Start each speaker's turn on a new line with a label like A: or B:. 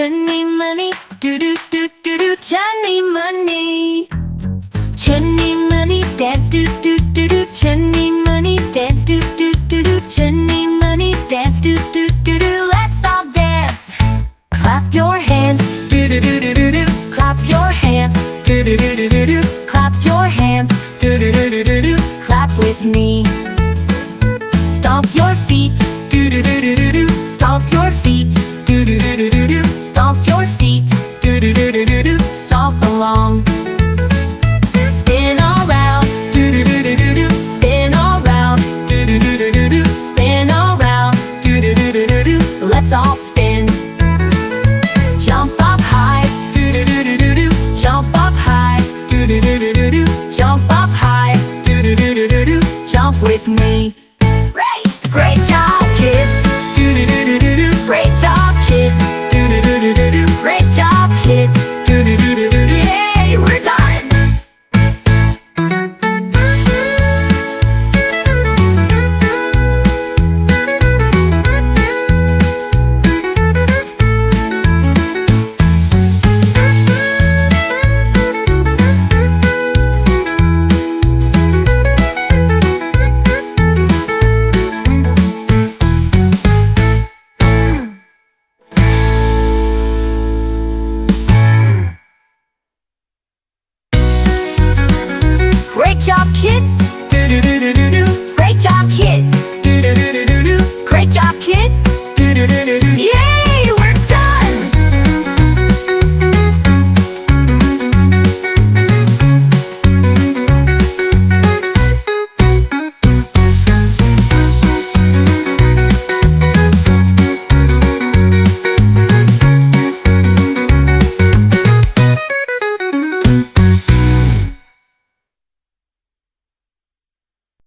A: Chunni Munni, do do do do do. Chunni Munni, Chunni Munni, dance do do do do. Chunni Munni, dance do do do do. Chunni Munni, dance do do do do. Let's all dance. Clap your hands, do do do do do do. Clap your hands, do do do do do do. Clap your hands, do do do do do do. Clap with me. Stomp your feet, do do do do do do. Stomp your feet, do do do do do do. Stomp your feet, do do do do do do. Stomp along. Spin around, do do do do do do. Spin around, do do do do do do. Spin around, do do do do do do. Let's all spin. Jump up high, do do do do do do. Jump up high, do do do do do do. Jump up high, do do do do do do. Jump with me. Great job, kids. Do do do do do do. Great job, kids. Do do do do do do. Great job, kids. Do do do do do do. Yay, we're done. Great job, kids!